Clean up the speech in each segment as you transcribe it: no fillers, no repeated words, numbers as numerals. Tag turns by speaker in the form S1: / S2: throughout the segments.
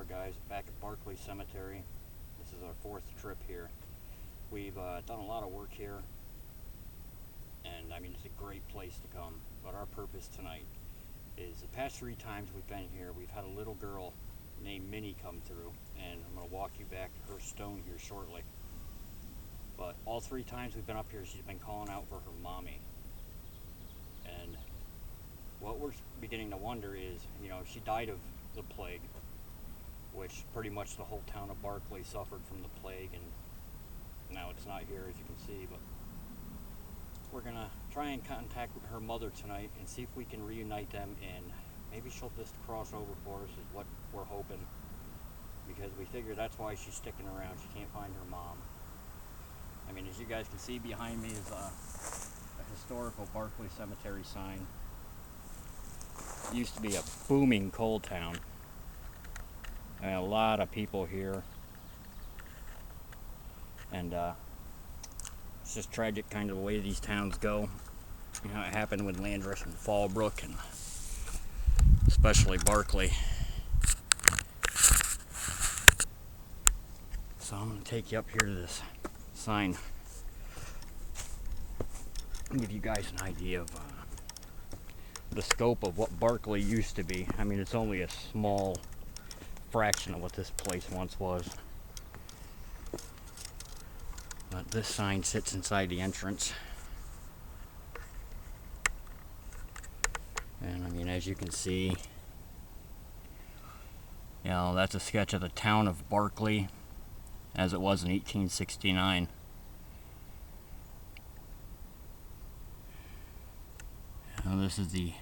S1: guys, back at Barclay Cemetery. This is our fourth trip here. We've done a lot of work here, and I mean, it's a great place to come. But our purpose tonight is the past 3 times we've been here, we've had a little girl named Minnie come through, and I'm going to walk you back to her stone here shortly. But all 3 times we've been up here, she's been calling out for her mommy. And what we're beginning to wonder is, you know, she died of the plague, which pretty much the whole town of Barclay suffered from the plague, and now it's not here, as you can see. But we're gonna try and contact her mother tonight and see if we can reunite them, and maybe she'll just cross over for us, is what we're hoping, because we figure that's why she's sticking around. She can't find her mom. I mean, as you guys can see behind me is a historical Barclay Cemetery sign. It used to be a booming coal town. I mean, a lot of people here, and it's just tragic kind of the way these towns go. You know, it happened with Landreth and Fallbrook, and especially Barclay. So I'm going to take you up here to this sign and give you guys an idea of the scope of what Barclay used to be. I mean, it's only a small fraction of what this place once was. But this sign sits inside the entrance. And I mean, as you can see, you know, that's a sketch of the town of Barclay as it was in 1869. Now this is the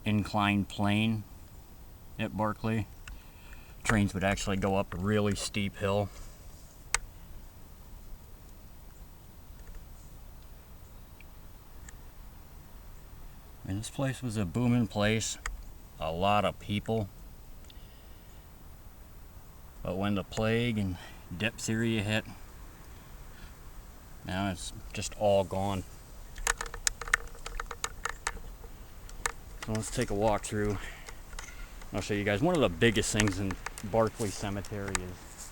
S1: inclined plane at Barclay. Trains would actually go up a really steep hill. And this place was a booming place, a lot of people. But when the plague and diphtheria hit, now it's just all gone. So let's take a walk through. I'll show you guys. One of the biggest things in Barclay Cemetery is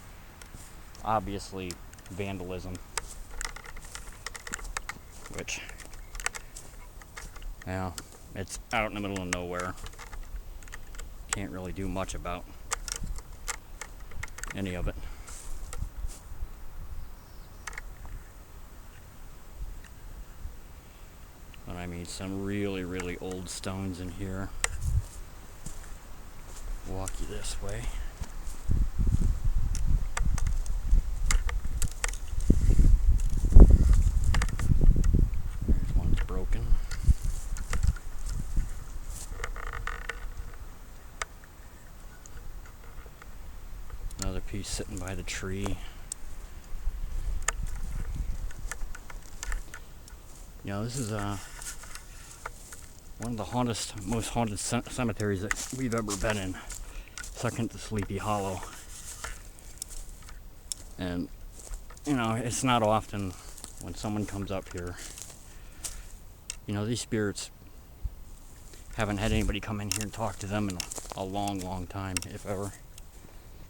S1: obviously vandalism, which, yeah, it's out in the middle of nowhere. Can't really do much about any of it. But I mean, some really, really old stones in here. Walk you this way. There's one's broken. Another piece sitting by the tree. You know, this is one of the most haunted cemeteries that we've ever been in, second to Sleepy Hollow. And you know, it's not often when someone comes up here, you know, these spirits haven't had anybody come in here and talk to them in a long, long time, if ever,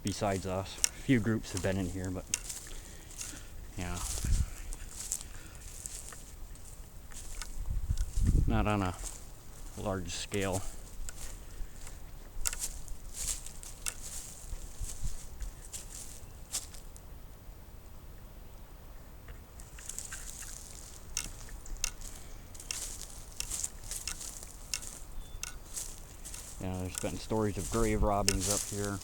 S1: besides us. A few groups have been in here, but yeah, not on a large scale. You know, there's been stories of grave robbings up here.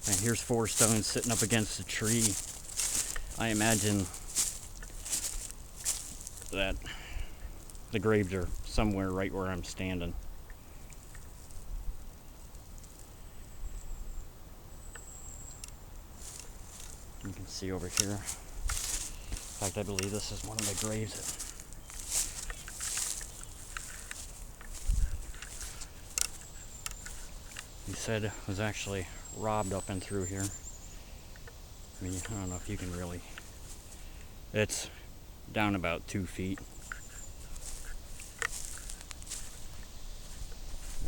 S1: And here's 4 stones sitting up against a tree. I imagine that the graves are somewhere right where I'm standing. You can see over here. In fact, I believe this is one of the graves that he said was actually robbed up and through here. I mean, I don't know if you can really. It's down about 2 feet.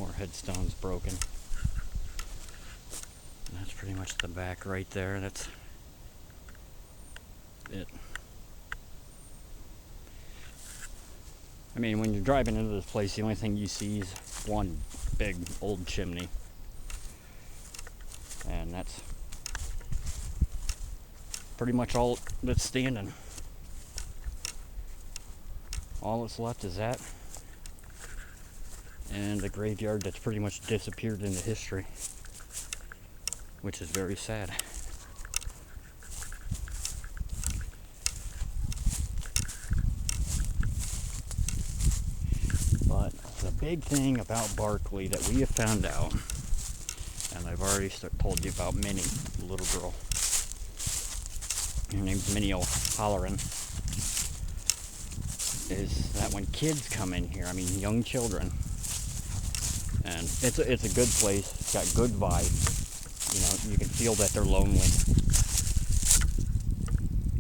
S1: More headstones broken. And that's pretty much the back right there. That's it. I mean, when you're driving into this place, the only thing you see is one big old chimney. And that's pretty much all that's standing. All that's left is that and the graveyard that's pretty much disappeared into history, which is very sad. But the big thing about Barclay that we have found out, and I've already told you about Minnie, the little girl. Her name's Minnie O'Halloran. Is that when kids come in here, I mean young children, and it's a good place. It's got good vibes. You know, you can feel that they're lonely.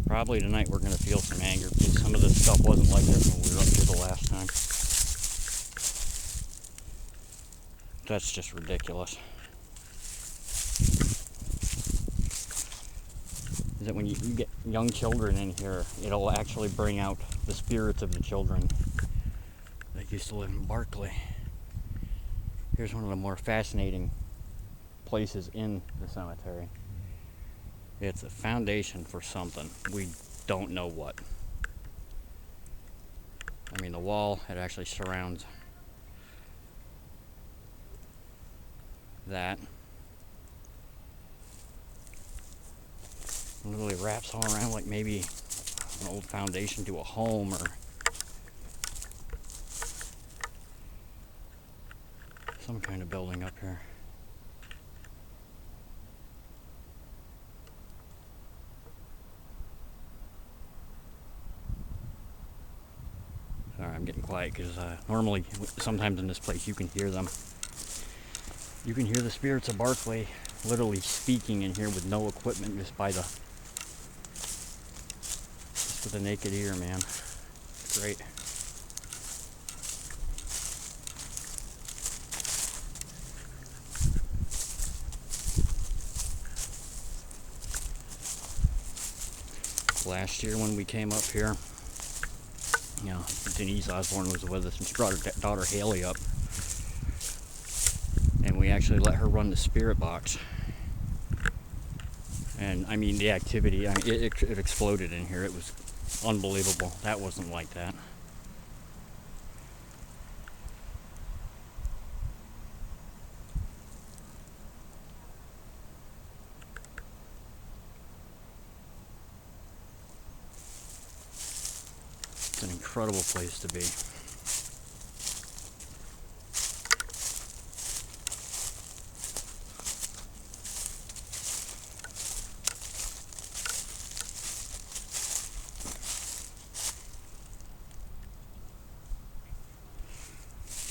S1: Probably tonight we're gonna feel some anger because some of this stuff wasn't like this when we were up here the last time. That's just ridiculous. Is that when you get young children in here, it'll actually bring out the spirits of the children that used to live in Barclay. Here's one of the more fascinating places in the cemetery. It's a foundation for something. We don't know what. I mean, the wall, it actually surrounds that. It literally wraps all around like maybe an old foundation to a home or some kind of building up here. Sorry, I'm getting quiet because normally, sometimes in this place, you can hear them. You can hear the spirits of Barclay literally speaking in here with no equipment, just with a naked ear, man. It's great. Last year when we came up here, you know, Denise Osborne was with us and she brought her daughter Haley up. And we actually let her run the spirit box. And I mean, the activity, I mean, it exploded in here. It was unbelievable. That wasn't like that. It's an incredible place to be.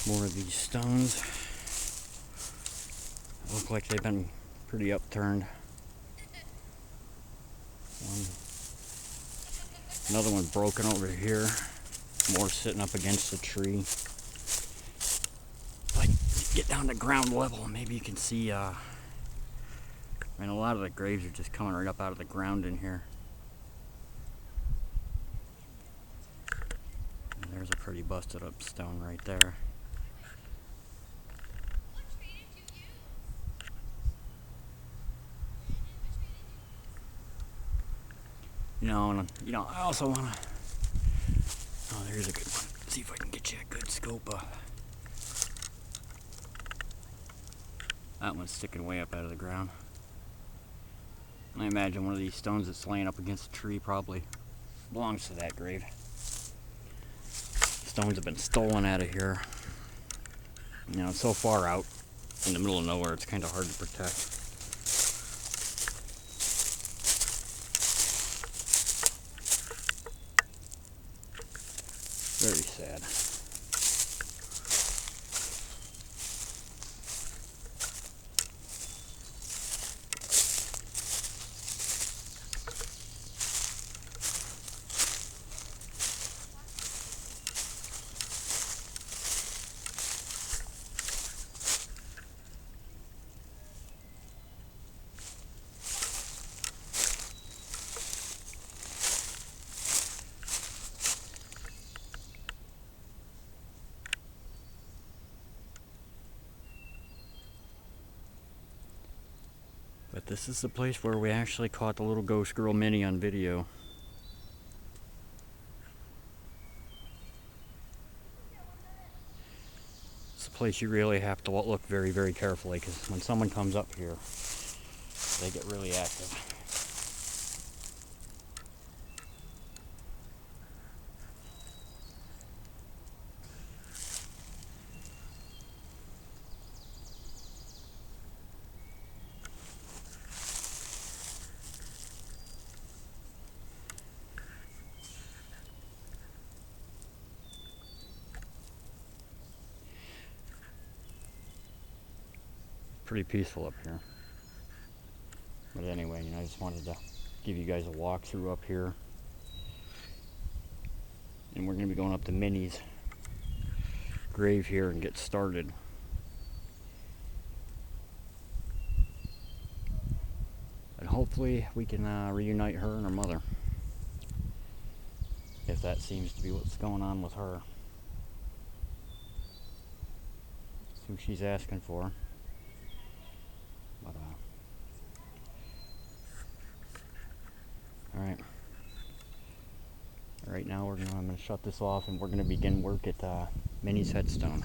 S1: More of these stones. Look like they've been pretty upturned. Another one broken over here. More sitting up against the tree. Like, get down to ground level, maybe you can see, I mean, a lot of the graves are just coming right up out of the ground in here. And there's a pretty busted up stone right there. I also want to, oh, there's a good one. See if I can get you a good scope of. That one's sticking way up out of the ground. I imagine one of these stones that's laying up against the tree probably belongs to that grave. Stones have been stolen out of here. You know, it's so far out in the middle of nowhere, it's kind of hard to protect. Very sad. But this is the place where we actually caught the little ghost girl Minnie on video. It's a place you really have to look very, very carefully, because when someone comes up here, they get really active. Pretty peaceful up here. But anyway, I just wanted to give you guys a walkthrough up here. And we're going to be going up to Minnie's grave here and get started. And hopefully we can reunite her and her mother, if that seems to be what's going on with her. That's who she's asking for. But, alright. Right now I'm going to shut this off, and we're going to begin work at Minnie's headstone.